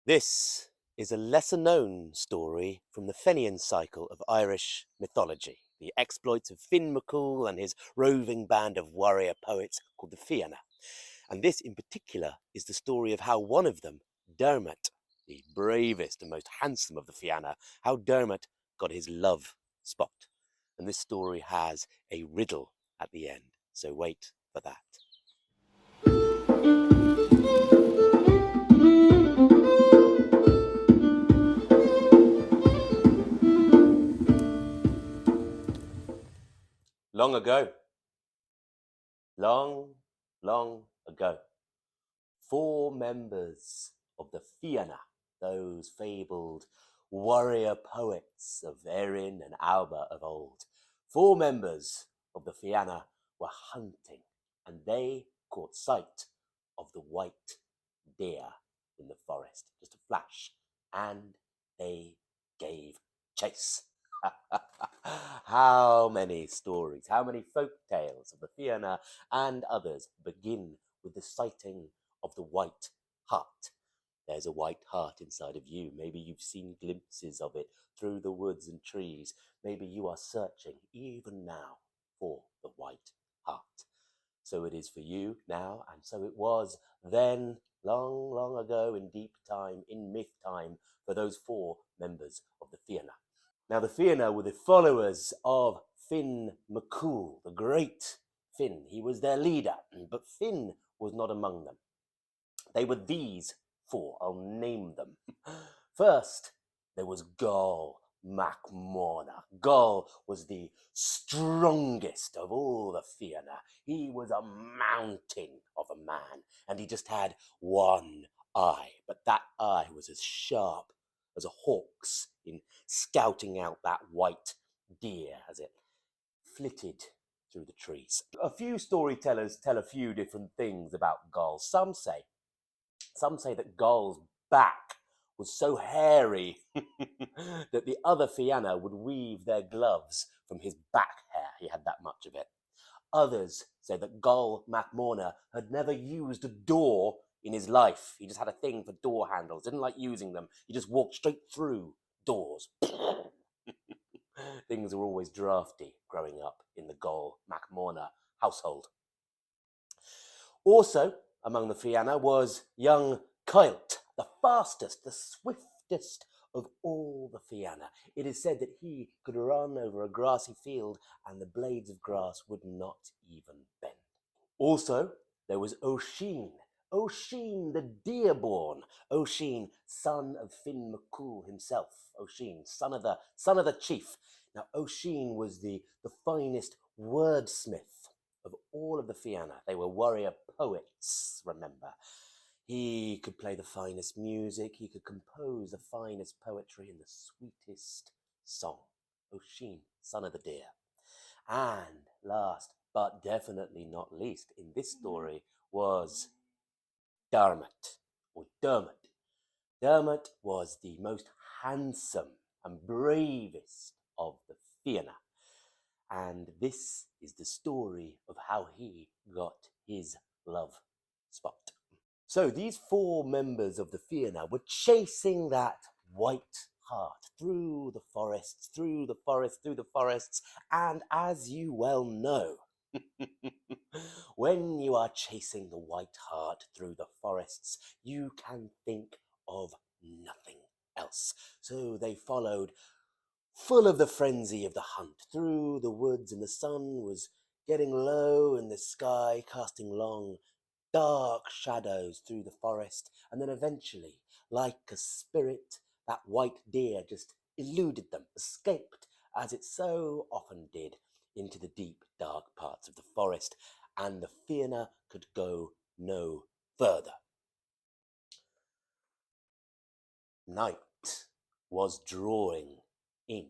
This is a lesser-known story from the Fenian cycle of Irish mythology, the exploits of Finn MacCool and his roving band of warrior poets called the Fianna. And this in particular is the story of how one of them, Diarmaid, the bravest and most handsome of the Fianna, how Diarmaid got his love spot. And this story has a riddle at the end, so wait for that. Long ago, long ago, 4 members of the Fianna, those fabled warrior poets of Erin and Alba of old, 4 members of the Fianna were hunting, and they caught sight of the white deer in the forest. Just a flash, and they gave chase. How many stories, how many folk tales of the Fianna and others begin with the sighting of the white hart? There's a white hart inside of you. Maybe you've seen glimpses of it through the woods and trees. Maybe you are searching even now for the white hart. So it is for you now, and so it was then, long ago, in deep time, in myth time, for those 4 members of the Fianna. Now, the Fianna were the followers of Finn MacCool, the great Finn. He was their leader, but Finn was not among them. They were these 4. I'll name them. First, there was Gall MacMorna. Gall was the strongest of all the Fianna. He was a mountain of a man, and he just had one eye, but that eye was as sharp as a hawk's in scouting out that white deer as it flitted through the trees. A few storytellers tell a few different things about Gall. Some say that Gall's back was so hairy that the other Fianna would weave their gloves from his back hair. He had that much of it. Others say that Gall MacMorna had never used a door in his life. He just had a thing for door handles, didn't like using them. He just walked straight through doors. Things were always drafty growing up in the Gall MacMorna household. Also, among the Fianna was young Cumhaill, the fastest, the swiftest of all the Fianna. It is said that he could run over a grassy field and the blades of grass would not even bend. Also, there was Oisin, the dearborn. Oisin, son of Finn MacCool himself. Oisin, son of the chief. Now, Oisin was the finest wordsmith of all of the Fianna. They were warrior poets, remember. He could play the finest music, he could compose the finest poetry and the sweetest song. Oisin, son of the deer. And last, but definitely not least, in this story was Diarmaid, or Diarmaid. Diarmaid was the most handsome and bravest of the Fianna. And this is the story of how he got his love spot. So these 4 members of the Fianna were chasing that white hart through the forests, and as you well know, when you are chasing the white hart through the forests, you can think of nothing else. So they followed, full of the frenzy of the hunt, through the woods, and the sun was getting low in the sky, casting long, dark shadows through the forest, and then eventually, like a spirit, that white deer just eluded them, escaped, as it so often did, into the deep, dark parts of the forest, and the Fianna could go no further. Night was drawing in,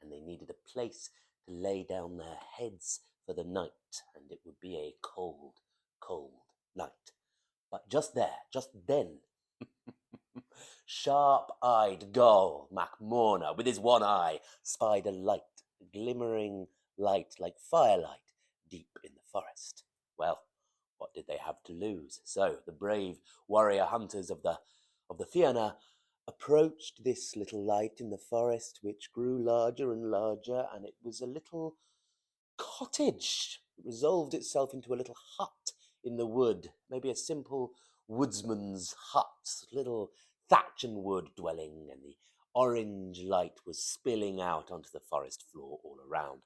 and they needed a place to lay down their heads for the night, and it would be a cold, cold night. But just then, sharp-eyed Gall MacMorna, with his one eye, spied a light, a glimmering light like firelight, deep in the forest. Well, what did they have to lose? So the brave warrior hunters of the of the Fianna approached this little light in the forest, which grew larger and larger, and it was a little cottage. It resolved itself into a little hut in the wood, maybe a simple woodsman's hut, little thatch and wood dwelling, and the orange light was spilling out onto the forest floor all around.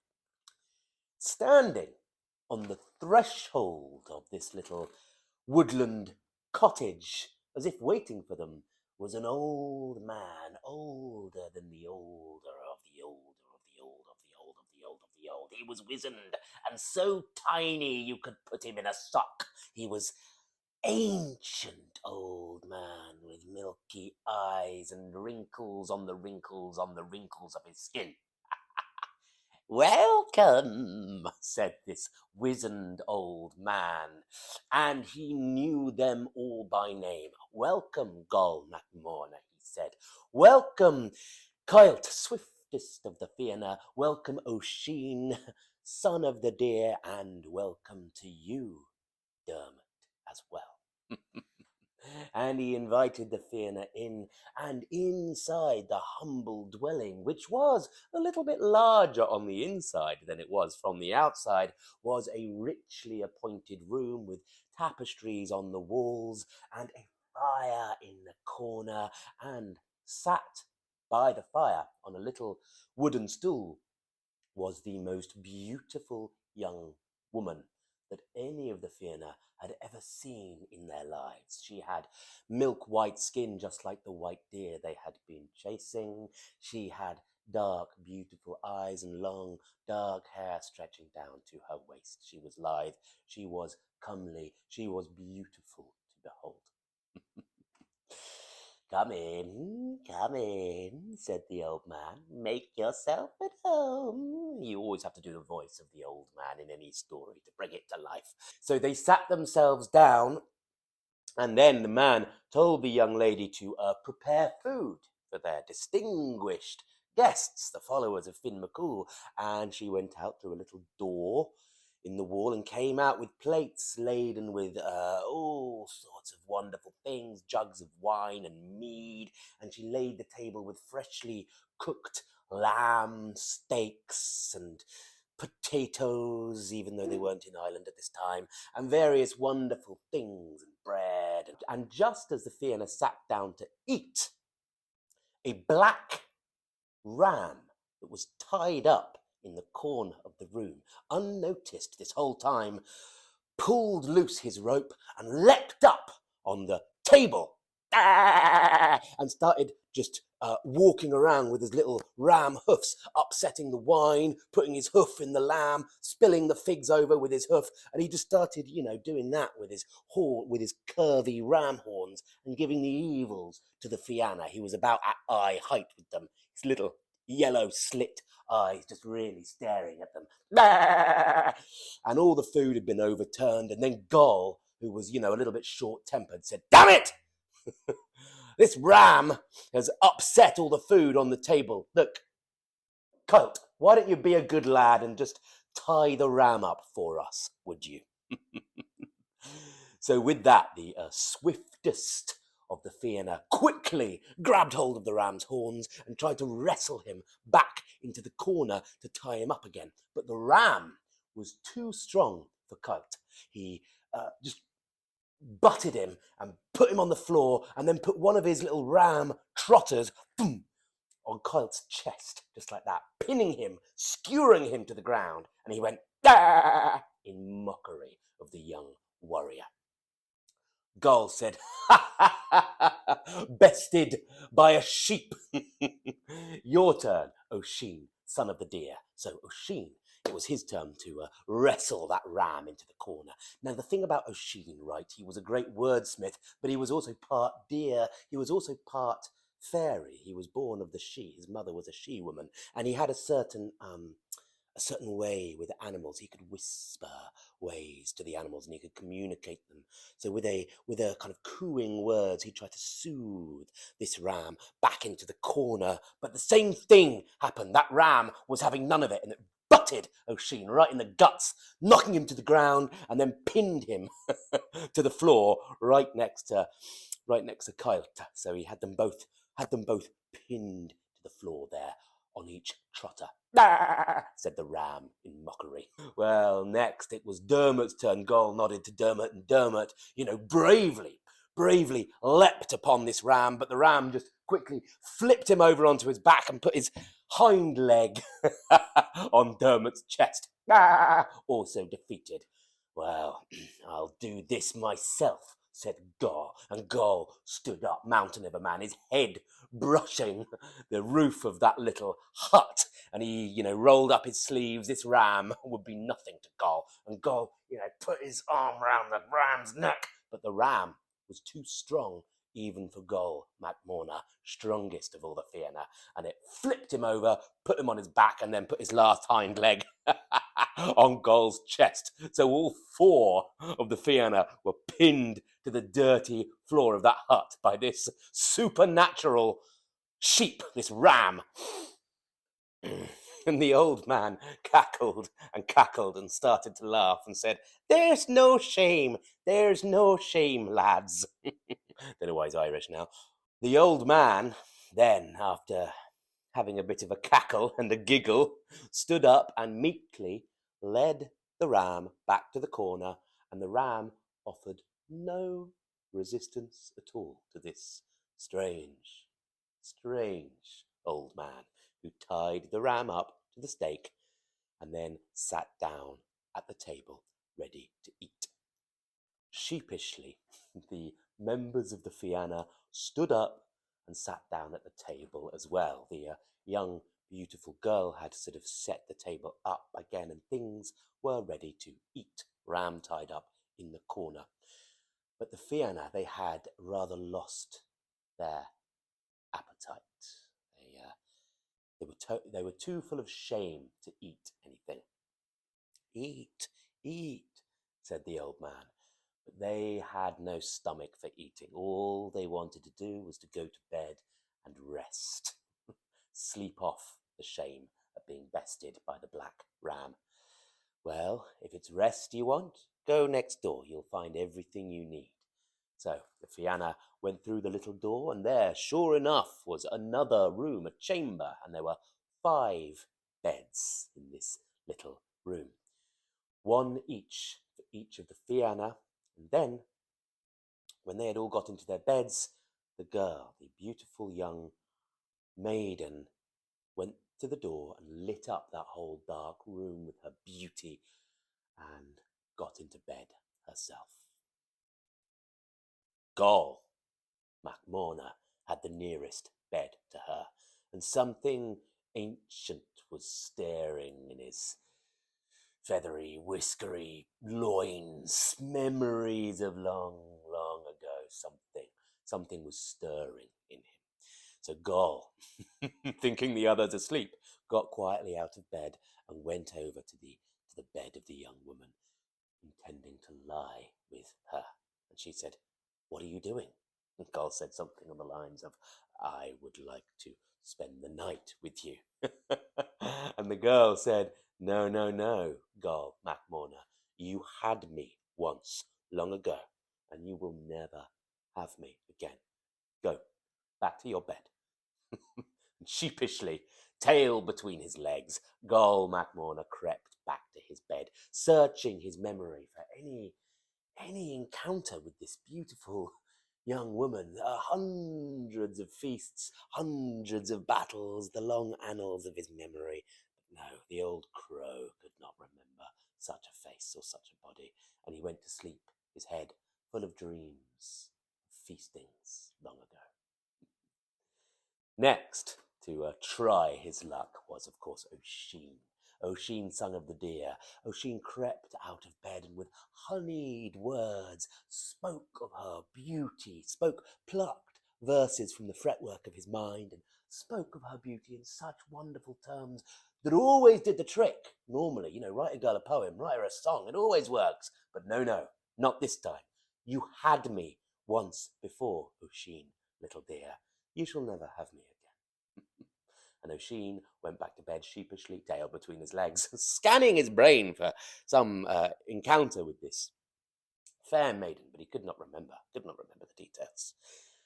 Standing on the threshold of this little woodland cottage, as if waiting for them, was an old man, older than the older of the older of the old of the old of the old of the old. He was wizened and so tiny you could put him in a sock. He was ancient old man with milky eyes and wrinkles on the wrinkles on the wrinkles of his skin. "Welcome," said this wizened old man, and he knew them all by name. "Welcome, Goll MacMorna," he said. "Welcome, Cumhaill, swiftest of the Fianna. Welcome, Oisin, son of the deer, and welcome to you, Diarmaid, as well." And he invited the Fianna in, and inside the humble dwelling, which was a little bit larger on the inside than it was from the outside, was a richly appointed room with tapestries on the walls and a fire in the corner, and sat by the fire on a little wooden stool was the most beautiful young woman that any of the Fianna had ever seen in their lives. She had milk-white skin, just like the white deer they had been chasing. She had dark, beautiful eyes and long, dark hair stretching down to her waist. She was lithe, she was comely, she was beautiful to behold. Come in, said the old man. "Make yourself at home." You always have to do the voice of the old man in any story to bring it to life. So they sat themselves down, and then the man told the young lady to prepare food for their distinguished guests, the followers of Finn McCool, and she went out through a little door in the wall and came out with plates laden with all sorts of wonderful things, jugs of wine and mead, and she laid the table with freshly cooked lamb steaks and potatoes, even though they weren't in Ireland at this time, and various wonderful things and bread. And just as the Fianna sat down to eat, a black ram that was tied up in the corner of the room, unnoticed this whole time, pulled loose his rope and leapt up on the table and started just walking around with his little ram hoofs, upsetting the wine, putting his hoof in the lamb, spilling the figs over with his hoof, and he just started, doing that with his horn, with his curvy ram horns, and giving the evils to the Fianna. He was about at eye height with them, his little yellow slit eyes just really staring at them. And all the food had been overturned, and then Goll, who was, a little bit short-tempered, said, "Damn it! This ram has upset all the food on the table. Look, Cumhaill, why don't you be a good lad and just tie the ram up for us, would you?" So with that, the swiftest of the Fianna quickly grabbed hold of the ram's horns and tried to wrestle him back into the corner to tie him up again. But the ram was too strong for Cumhaill. He just butted him and put him on the floor, and then put one of his little ram trotters boom, on Cumhall's chest, just like that, pinning him, skewering him to the ground, and he went "Dah!" in mockery of the young warrior. Goll said, "Ha ha ha ha, bested by a sheep." "Your turn, Oisin, son of the deer." So Oisin, it was his turn to wrestle that ram into the corner. Now, the thing about Oisin, right, he was a great wordsmith, but he was also part deer. He was also part fairy. He was born of the she. His mother was a she-woman, and he had a certain way with animals. He could whisper ways to the animals, and he could communicate them. So with a kind of cooing words, he tried to soothe this ram back into the corner. But the same thing happened. That ram was having none of it, and it butted Oisin right in the guts, knocking him to the ground, and then pinned him to the floor right next to right next to Cumhaill. So he had them both pinned to the floor there on each trotter. "Ah!" said the ram in mockery. Well, next it was Dermot's turn. Goll nodded to Dermot, and Dermot, bravely leapt upon this ram, but the ram just quickly flipped him over onto his back and put his hind leg on Dermot's chest. "Ah!" also defeated. "Well, I'll do this myself," said Goll, and Goll stood up, mountain of a man, his head brushing the roof of that little hut, and he, rolled up his sleeves. This ram would be nothing to Goll, and Goll, put his arm round the ram's neck, but the ram was too strong even for Goll MacMorna, strongest of all the Fianna, and it flipped him over, put him on his back, and then put his last hind leg on Goll's chest. So all four of the Fianna were pinned to the dirty floor of that hut by this supernatural sheep, this ram. And the old man cackled and started to laugh and said, there's no shame, lads." Don't know why he's Irish now. The old man then, after having a bit of a cackle and a giggle, stood up and meekly led the ram back to the corner, and the ram offered no resistance at all to this strange old man, who tied the ram up to the stake and then sat down at the table ready to eat. Sheepishly, the members of the Fianna stood up and sat down at the table as well. The young, beautiful girl had sort of set the table up again, and things were ready to eat, ram tied up in the corner. But the Fianna, they had rather lost their appetite. They were too full of shame to eat anything. Eat, said the old man. But they had no stomach for eating. All they wanted to do was to go to bed and rest, sleep off the shame of being bested by the black ram. Well, if it's rest you want, go next door. You'll find everything you need. So the Fianna went through the little door, and there, sure enough, was another room, a chamber, and there were 5 beds in this little room, one each for each of the Fianna. And then, when they had all got into their beds, the girl, the beautiful young maiden, went to the door and lit up that whole dark room with her beauty and got into bed herself. Goll MacMorna had the nearest bed to her, and something ancient was stirring in his feathery, whiskery loins. Memories of long ago. Something was stirring in him. So Goll, thinking the others asleep, got quietly out of bed and went over to the bed of the young woman, intending to lie with her. And she said, "What are you doing?" And Goll said something on the lines of, "I would like to spend the night with you." And the girl said, No, Goll MacMorna. You had me once, long ago, and you will never have me again. Go, back to your bed. And sheepishly, tail between his legs, Goll MacMorna crept back to his bed, searching his memory for any encounter with this beautiful young woman. Hundreds of feasts, hundreds of battles, the long annals of his memory. But no, the old crow could not remember such a face or such a body, and he went to sleep, his head full of dreams, of feastings long ago. Next to try his luck was, of course, Oisin. Oisin, son of the deer. Oisin crept out of bed and with honeyed words spoke of her beauty, plucked verses from the fretwork of his mind and spoke of her beauty in such wonderful terms that always did the trick. Normally, write a girl a poem, write her a song, it always works. But no, not this time. You had me once before, Oisin, little dear. You shall never have me again. And Oisin went back to bed sheepishly, tail between his legs, scanning his brain for some encounter with this fair maiden, but he could not remember the details.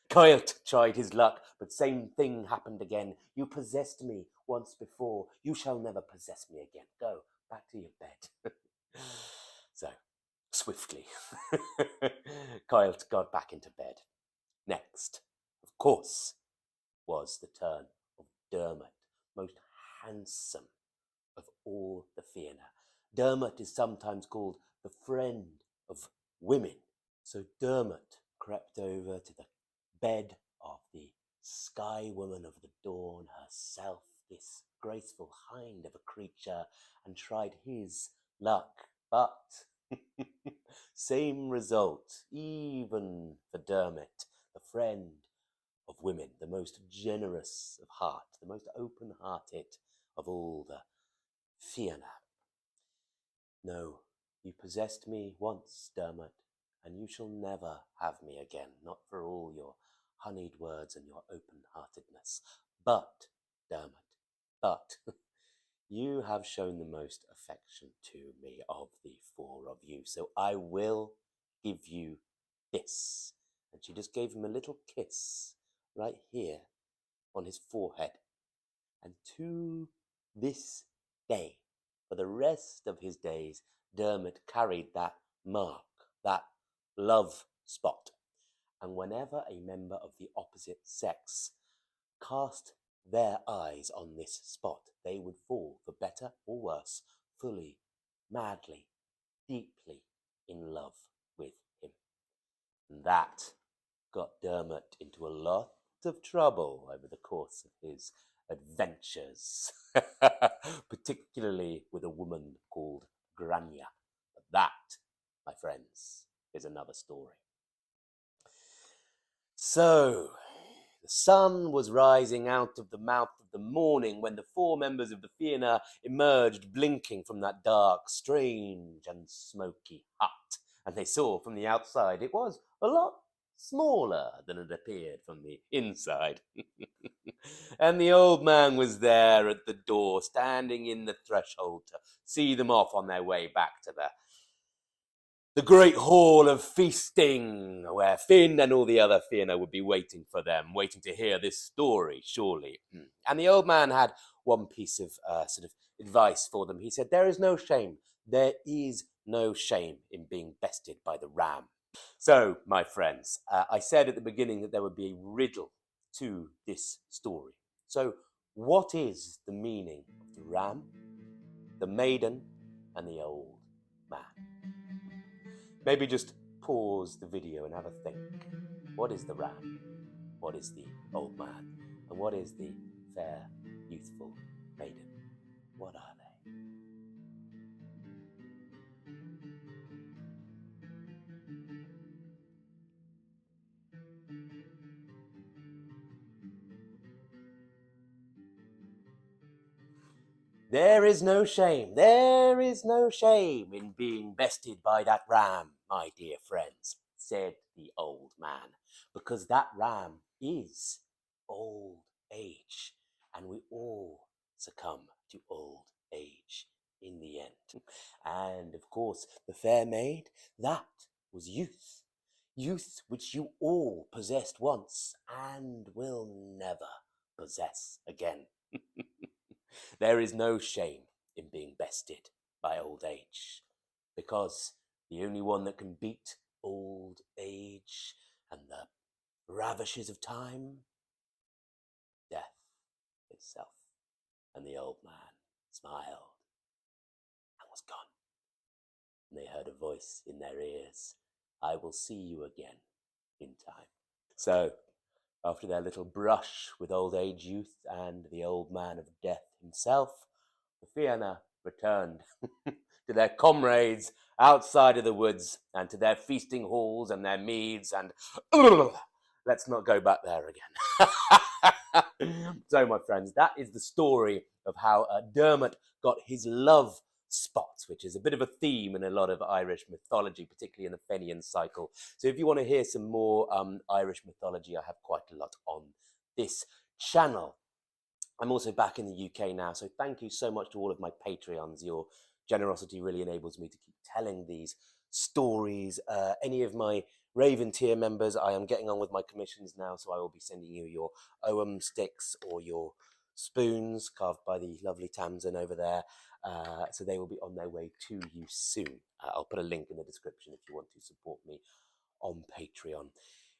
Cumhaill tried his luck, but same thing happened again. You possessed me once before. You shall never possess me again. Go back to your bed. So, swiftly, Cumhaill got back into bed. Next, of course, was the turn of Diarmaid, most handsome of all the Fianna. Diarmaid is sometimes called the friend of women. So Diarmaid crept over to the bed of the sky woman of the dawn herself, this graceful hind of a creature, and tried his luck. But same result, even for Diarmaid, the friend of women, the most generous of heart, the most open-hearted of all the Fianna. No, you possessed me once, Diarmaid, and you shall never have me again, not for all your honeyed words and your open-heartedness. But, Diarmaid, but you have shown the most affection to me of the four of you, so I will give you this. And she just gave him a little kiss right here on his forehead. And to this day, for the rest of his days, Diarmaid carried that mark, that love spot. And whenever a member of the opposite sex cast their eyes on this spot, they would fall, for better or worse, fully, madly, deeply in love with him. And that got Diarmaid into a lot of trouble over the course of his adventures, particularly with a woman called Grania. But that, my friends, is another story. So, the sun was rising out of the mouth of the morning when the four members of the Fianna emerged blinking from that dark, strange and smoky hut. And they saw from the outside it was a lot smaller than it appeared from the inside. And the old man was there at the door, standing in the threshold to see them off on their way back to the great hall of feasting, where Fionn and all the other Fianna would be waiting for them, waiting to hear this story, surely. And the old man had one piece of sort of advice for them. He said, there is no shame in being bested by the ram. So, my friends, I said at the beginning that there would be a riddle to this story. So, what is the meaning of the ram, the maiden, and the old man? Maybe just pause the video and have a think. What is the ram? What is the old man? And what is the fair, youthful maiden? What are they? There is no shame in being bested by that ram, my dear friends, said the old man, because that ram is old age, and we all succumb to old age in the end. And of course, the fair maid, that was youth. Youth which you all possessed once and will never possess again. There is no shame in being bested by old age, because the only one that can beat old age and the ravishes of time, death itself. And the old man smiled and was gone. And they heard a voice in their ears, I will see you again in time. So, after their little brush with old age youth and the old man of death himself, the Fianna returned to their comrades outside of the woods and to their feasting halls and their meads and let's not go back there again. So, my friends, that is the story of how Diarmaid got his love spot, which is a bit of a theme in a lot of Irish mythology, particularly in the Fenian cycle. So if you want to hear some more Irish mythology, I have quite a lot on this channel. I'm also back in the UK now, so thank you so much to all of my Patreons. Your generosity really enables me to keep telling these stories, any of my Raven tier members, I am getting on with my commissions now, so I will be sending you your Ogham sticks or your spoons carved by the lovely Tamsin over there. So they will be on their way to you soon. I'll put a link in the description if you want to support me on Patreon.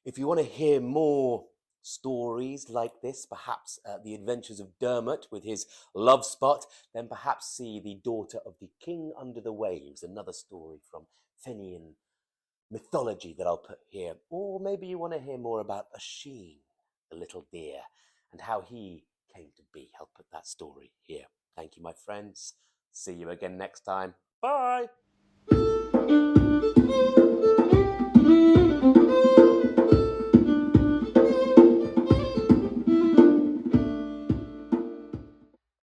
If you want to hear more stories like this, perhaps the adventures of Dermot with his love spot, then perhaps see The Daughter of the King Under the Waves, another story from Fenian mythology that I'll put here. Or maybe you want to hear more about Oisin, the little deer, and how he came to be. I'll put that story here. Thank you, my friends. See you again next time. Bye!